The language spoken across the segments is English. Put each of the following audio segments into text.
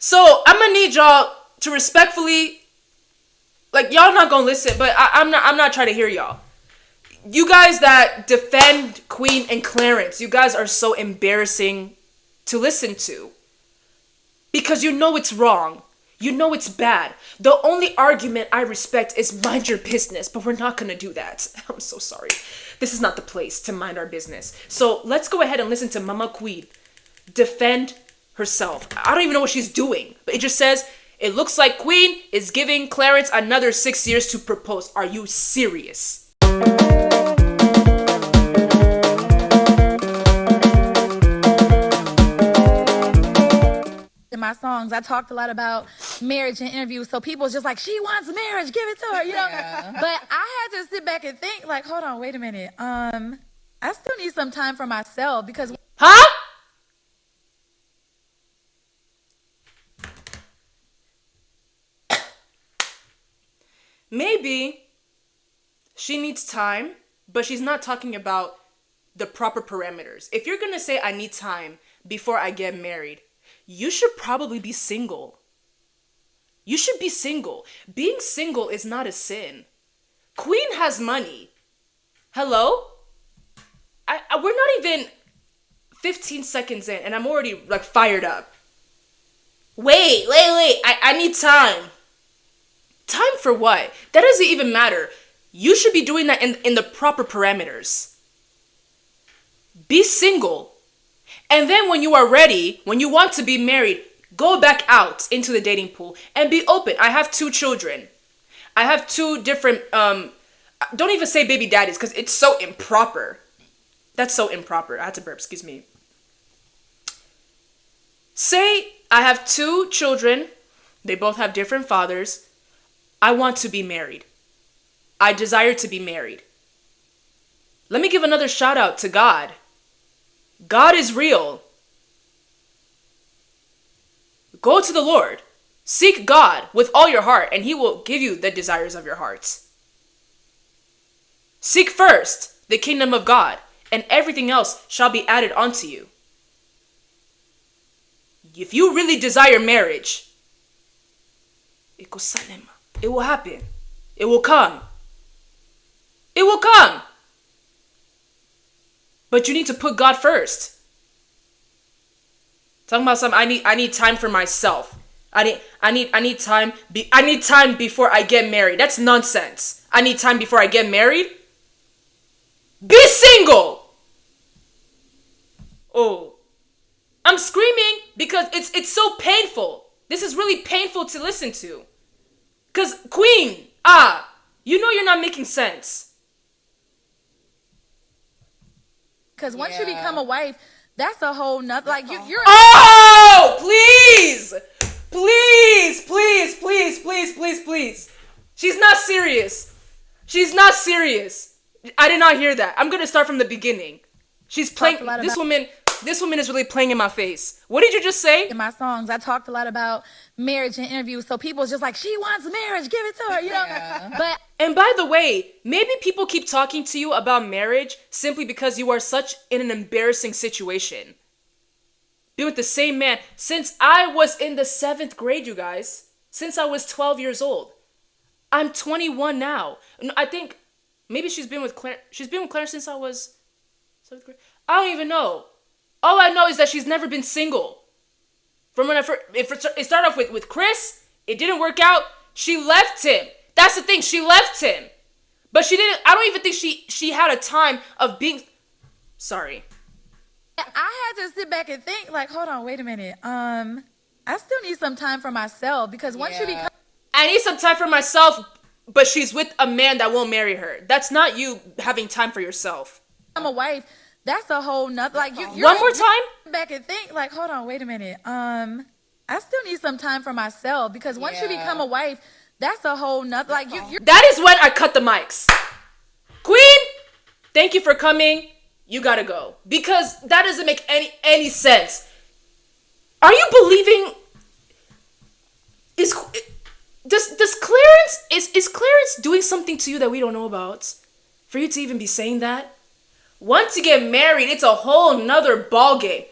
So I'm gonna need y'all to respectfully, like, y'all not gonna listen, but I'm not trying to hear y'all. You guys that defend Queen and Clarence, you guys are so embarrassing to listen to. Because you know it's wrong. You know it's bad. The only argument I respect is mind your business, but we're not gonna do that. I'm so sorry. This is not the place to mind our business. So let's go ahead and listen to Mama Queen defend herself. I don't even know what she's doing, but it just says, it looks like Queen is giving Clarence another 6 years to propose. Are you serious? In my songs, I talked a lot about marriage in interviews, so people was just like, she wants marriage, give it to her, you know. Yeah. But I had to sit back and think, like, hold on, wait a minute. I still need some time for myself because. Huh? Maybe she needs time, but she's not talking about the proper parameters. If you're gonna say I need time before I get married, you should probably be single. You should be single. Being single is not a sin. Queen has money. Hello? We're not even 15 seconds in and I'm already like fired up. Wait. I need time. Time for what? That doesn't even matter. You should be doing that in the proper parameters. Be single. And then when you are ready, when you want to be married, go back out into the dating pool and be open. I have 2 children. I have 2 different, don't even say baby daddies because it's so improper. That's so improper. I had to burp, excuse me. Say I have 2 children. They both have different fathers. I want to be married. I desire to be married. Let me give another shout out to God. God is real. Go to the Lord. Seek God with all your heart, and He will give you the desires of your hearts. Seek first the kingdom of God, and everything else shall be added unto you. If you really desire marriage, it will happen. It will come. It will come. But you need to put God first. Talking about something, I need time for myself. I need time. I need time before I get married. That's nonsense. I need time before I get married. Be single. Oh, I'm screaming because it's so painful. This is really painful to listen to. Cause Queen, you know you're not making sense. Because once you become a wife, that's a whole nother, like, you're... Oh, please. She's not serious. I did not hear that. I'm going to start from the beginning. She's playing, this woman is really playing in my face. What did you just say? In my songs, I talked a lot about marriage in interviews, so people was just like, she wants marriage, give it to her, you know? Yeah. And by the way, maybe people keep talking to you about marriage simply because you are such in an embarrassing situation. Been with the same man since I was in the 7th grade, you guys. Since I was 12 years old. I'm 21 now. I think maybe she's been with Clarence since I was 7th grade. I don't even know. All I know is that she's never been single. From when it started off with Chris, it didn't work out. She left him. That's the thing. She left him. But she didn't, I don't even think she had a time of being, sorry. I had to sit back and think, like, hold on, wait a minute. I still need some time for myself because once you become... I need some time for myself, but she's with a man that won't marry her. That's not you having time for yourself. I'm a wife. That's a whole nother, like, you're one more time? Back and think, like, hold on, wait a minute. I still need some time for myself because once you become a wife, that's a whole nother, like, you're... That is when I cut the mics. Queen, thank you for coming. You gotta go. Because that doesn't make any sense. Are you believing... Does Clarence... Is Clarence doing something to you that we don't know about? For you to even be saying that? Once you get married, it's a whole nother ballgame.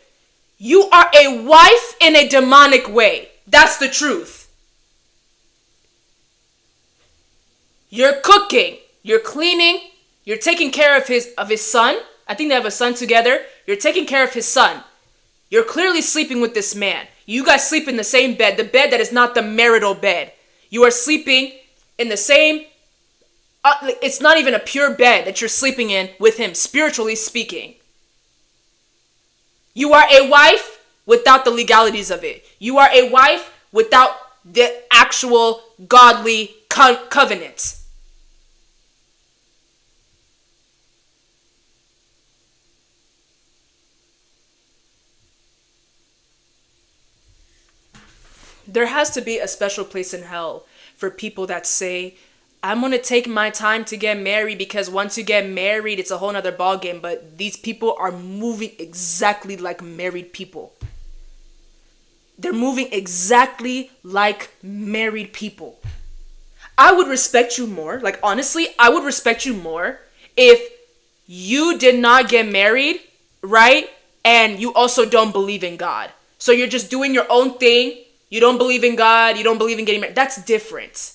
You are a wife in a demonic way. That's the truth. You're cooking, you're cleaning, you're taking care of his son. I think they have a son together. You're taking care of his son. You're clearly sleeping with this man. You guys sleep in the same bed, the bed that is not the marital bed. You are sleeping in the same, it's not even a pure bed that you're sleeping in with him, spiritually speaking. You are a wife without the legalities of it. You are a wife without the actual godly covenant. There has to be a special place in hell for people that say, I'm going to take my time to get married because once you get married, it's a whole nother ballgame. But these people are moving exactly like married people. They're moving exactly like married people. I would respect you more. Like, honestly, I would respect you more if you did not get married, right? And you also don't believe in God. So you're just doing your own thing. You don't believe in God. You don't believe in getting married. That's different.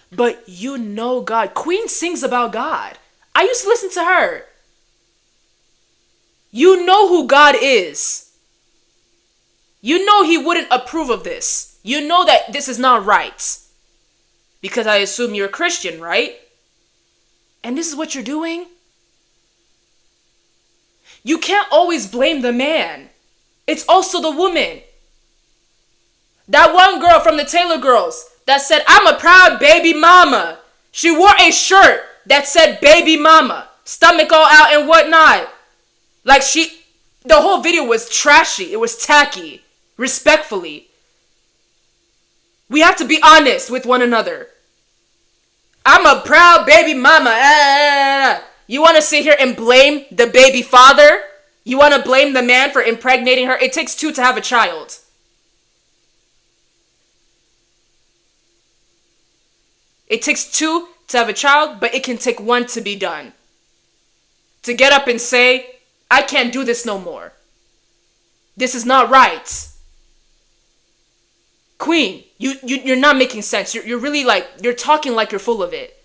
But you know God. Queen sings about God. I used to listen to her. You know who God is. You know he wouldn't approve of this. You know that this is not right. Because I assume you're a Christian, right? And this is what you're doing? You can't always blame the man. It's also the woman. That one girl from the Taylor Girls that said, I'm a proud baby mama. She wore a shirt that said baby mama. Stomach all out and whatnot. Like the whole video was trashy. It was tacky. Respectfully. We have to be honest with one another. I'm a proud baby mama. You want to sit here and blame the baby father? You want to blame the man for impregnating her? It takes two to have a child. It takes two to have a child, but it can take one to be done. To get up and say, I can't do this no more. This is not right. Queen, you're not making sense. You're really you're talking like you're full of it.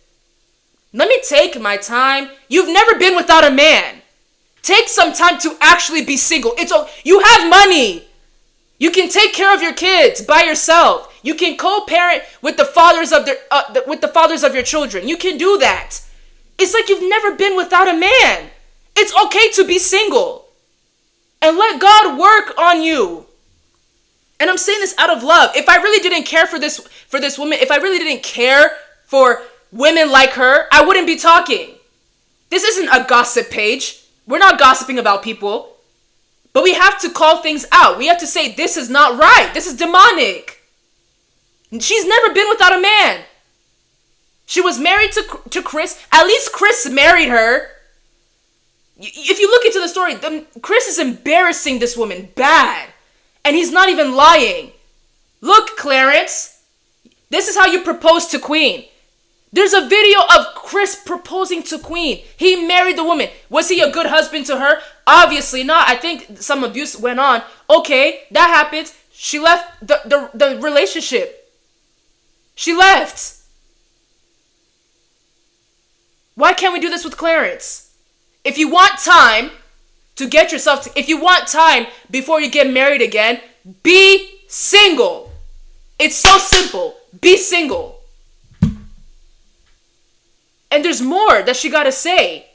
Let me take my time. You've never been without a man. Take some time to actually be single. You have money. You can take care of your kids by yourself. You can co-parent with the fathers of your children. You can do that. It's like you've never been without a man. It's okay to be single. And let God work on you. And I'm saying this out of love. If I really didn't care for this woman, if I really didn't care for women like her, I wouldn't be talking. This isn't a gossip page. We're not gossiping about people. But we have to call things out. We have to say, this is not right. This is demonic. She's never been without a man. She was married to Chris. At least Chris married her. If you look into the story, Chris is embarrassing this woman bad. And he's not even lying. Look, Clarence. This is how you propose to Queen. There's a video of Chris proposing to Queen. He married the woman. Was he a good husband to her? Obviously not. I think some abuse went on. Okay, that happened. She left the relationship. She left. Why can't we do this with Clarence? If you want time to get yourself if you want time before you get married again, be single. It's so simple. Be single. And there's more that she gotta say.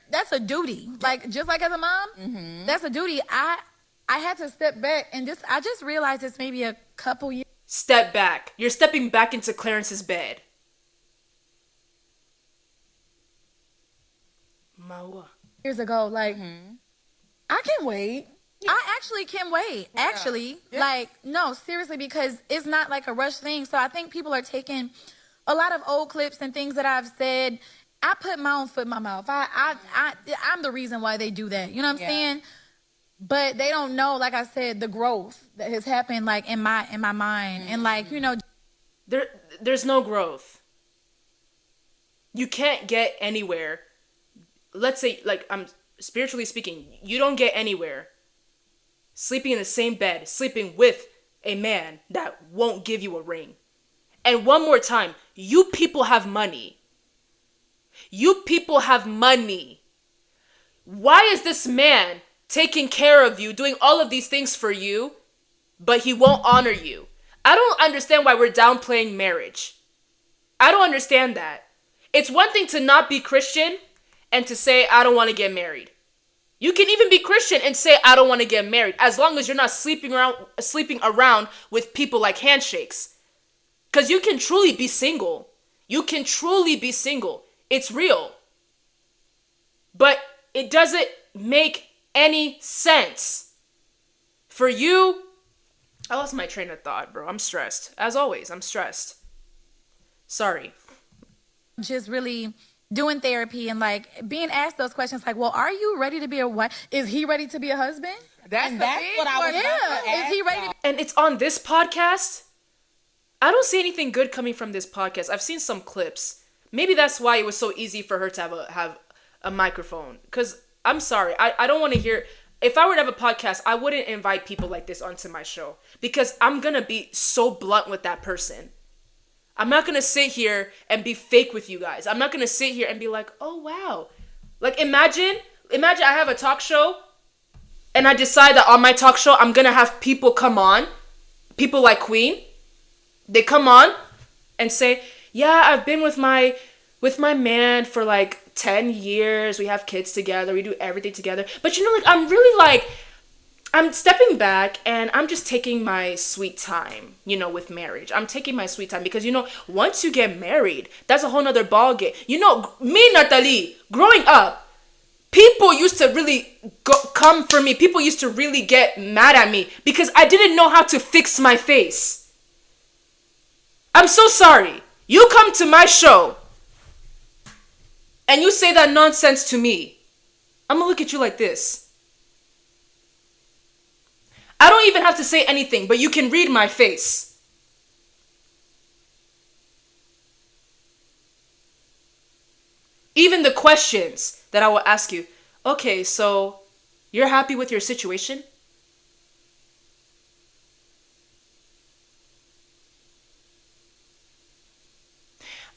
That's a duty. Like, just like as a mom, that's a duty. I had to step back and I just realized it's maybe a couple years. Step back. You're stepping back into Clarence's bed. Maua. Years ago, I can wait. Yeah. I actually can wait. Yeah. Actually, no, seriously, because it's not like a rush thing. So I think people are taking a lot of old clips and things that I've said. I put my own foot in my mouth. I'm the reason why they do that. You know what I'm saying? But they don't know, like I said, the growth that has happened, in my mind, and there's no growth. You can't get anywhere let's say, like, I'm spiritually speaking, you don't get anywhere sleeping in the same bed, sleeping with a man that won't give you a ring. And one more time, you people have money. You people have money. Why is this man taking care of you, doing all of these things for you, but he won't honor you? I don't understand why we're downplaying marriage. I don't understand that. It's one thing to not be Christian and to say, I don't want to get married. You can even be Christian and say, I don't want to get married, as long as you're not sleeping around with people like handshakes. Because you can truly be single. You can truly be single. It's real. But it doesn't make any sense. For you, I lost my train of thought, bro. I'm stressed. As always, I'm stressed. Sorry. Just really doing therapy and like being asked those questions like, well, are you ready to be a wife? Is he ready to be a husband? That's what I was about to ask. Is he ready to And it's on this podcast. I don't see anything good coming from this podcast. I've seen some clips. Maybe that's why it was so easy for her to have a microphone. Because I'm sorry, I don't want to hear. If I were to have a podcast, I wouldn't invite people like this onto my show. Because I'm going to be so blunt with that person. I'm not going to sit here and be fake with you guys. I'm not going to sit here and be like, oh, wow. Like, imagine I have a talk show and I decide that on my talk show, I'm going to have people come on, people like Queen. They come on and say, yeah, I've been with my man for like 10 years. We have kids together. We do everything together. But you know, like, I'm really like, I'm stepping back and I'm just taking my sweet time, you know, with marriage. I'm taking my sweet time because, you know, once you get married, that's a whole nother ballgame. You know, me, Natalie, growing up, people used to really come for me. People used to really get mad at me because I didn't know how to fix my face. I'm so sorry. You come to my show and you say that nonsense to me. I'm gonna look at you like this. I don't even have to say anything, but you can read my face. Even the questions that I will ask you. Okay, so you're happy with your situation?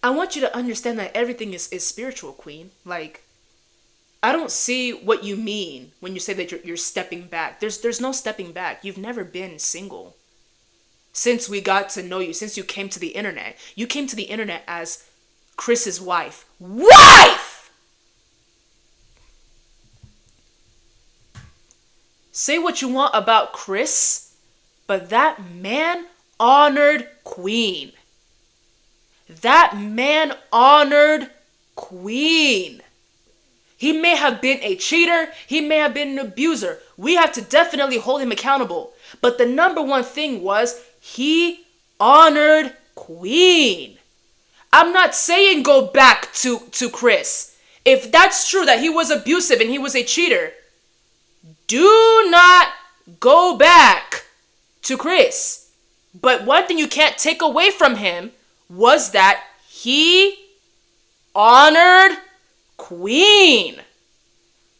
I want you to understand that everything is spiritual, Queen. Like, I don't see what you mean when you say that you're stepping back. There's no stepping back. You've never been single. Since we got to know you, since you came to the internet. You came to the internet as Chris's wife. Wife! Say what you want about Chris, but that man honored Queen. That man honored Queen. He may have been a cheater. He may have been an abuser. We have to definitely hold him accountable. But the number one thing was he honored Queen. I'm not saying go back to Chris. If that's true that he was abusive and he was a cheater, do not go back to Chris. But one thing you can't take away from him was that he honored Queen.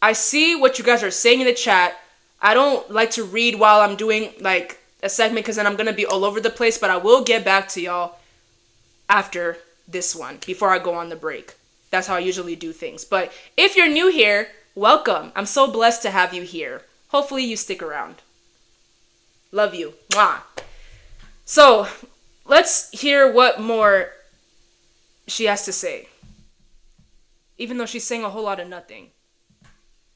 I see what you guys are saying in the chat. I don't like to read while I'm doing like a segment because then I'm going to be all over the place, but I will get back to y'all after this one before I go on the break. That's how I usually do things. But if you're new here, welcome. I'm so blessed to have you here. Hopefully you stick around. Love you. Mwah. So, let's hear what more she has to say. Even though she's saying a whole lot of nothing.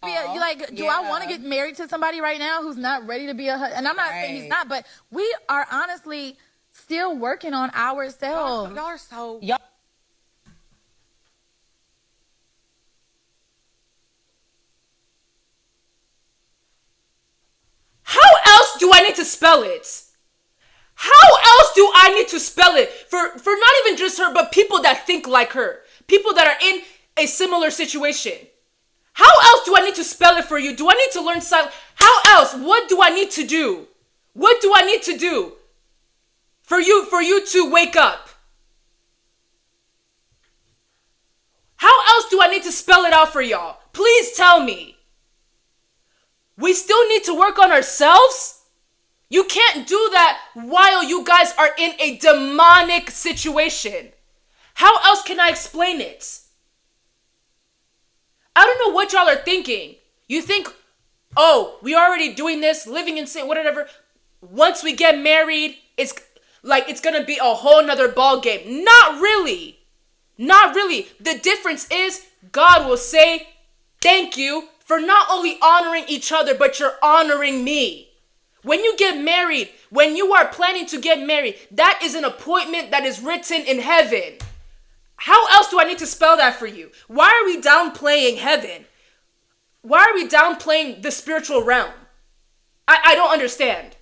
Yeah, you like, do I want to get married to somebody right now who's not ready to be a husband? And I'm not saying he's not, but we are honestly still working on ourselves. Y'all are so... How else do I need to spell it? How else do I need to spell it? For not even just her, but people that think like her. People that are in a similar situation. How else do I need to spell it for you? Do I need to learn sign? How else? What do I need to do? What do I need to do for you to wake up? How else do I need to spell it out for y'all. Please tell me. We still need to work on ourselves? You can't do that while you guys are in a demonic situation. How else can I explain it? I don't know what y'all are thinking. You think, oh, we already doing this, living in sin, whatever. Once we get married, it's gonna be a whole nother ball game. Not really. Not really. The difference is God will say, thank you for not only honoring each other, but you're honoring me. When you get married, when you are planning to get married, that is an appointment that is written in heaven. How else do I need to spell that for you? Why are we downplaying heaven? Why are we downplaying the spiritual realm? I don't understand.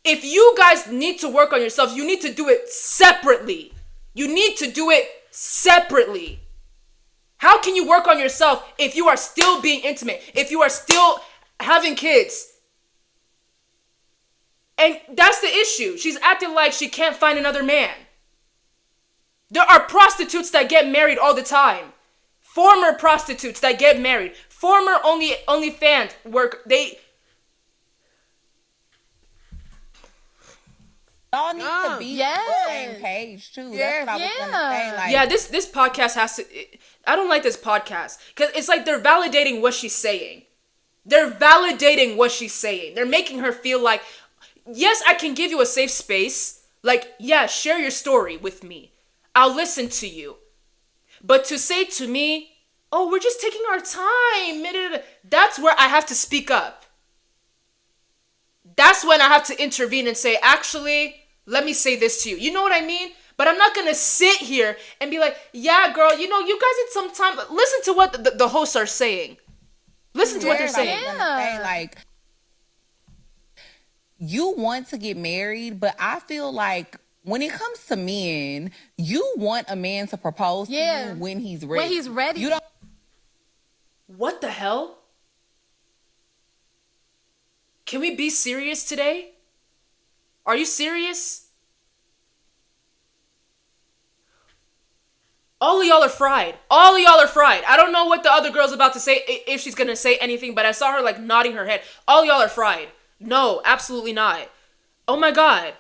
If you guys need to work on yourselves, you need to do it separately. You need to do it separately. How can you work on yourself if you are still being intimate? If you are still having kids? And that's the issue. She's acting like she can't find another man. There are prostitutes that get married all the time. Former prostitutes that get married. Former OnlyFans work. Y'all need to be on the same page too. That's what I was gonna say. Like, yeah, this podcast has to. I don't like this podcast because it's like they're validating what she's saying. They're validating what she's saying. They're making her feel like, yes, I can give you a safe space. Like, yeah, share your story with me. I'll listen to you. But to say to me, oh, we're just taking our time. That's where I have to speak up. That's when I have to intervene and say, actually, let me say this to you. You know what I mean? But I'm not going to sit here and be like, yeah, girl, you guys need some time. Listen to what the hosts are saying. Listen to what they're saying. Like, you want to get married, but I feel like when it comes to men, you want a man to propose to you when he's ready. When he's ready. You don't. What the hell? Can we be serious today? Are you serious? All of y'all are fried. All of y'all are fried. I don't know what the other girl's about to say, if she's gonna say anything, but I saw her like nodding her head. All y'all are fried. No, absolutely not. Oh my God.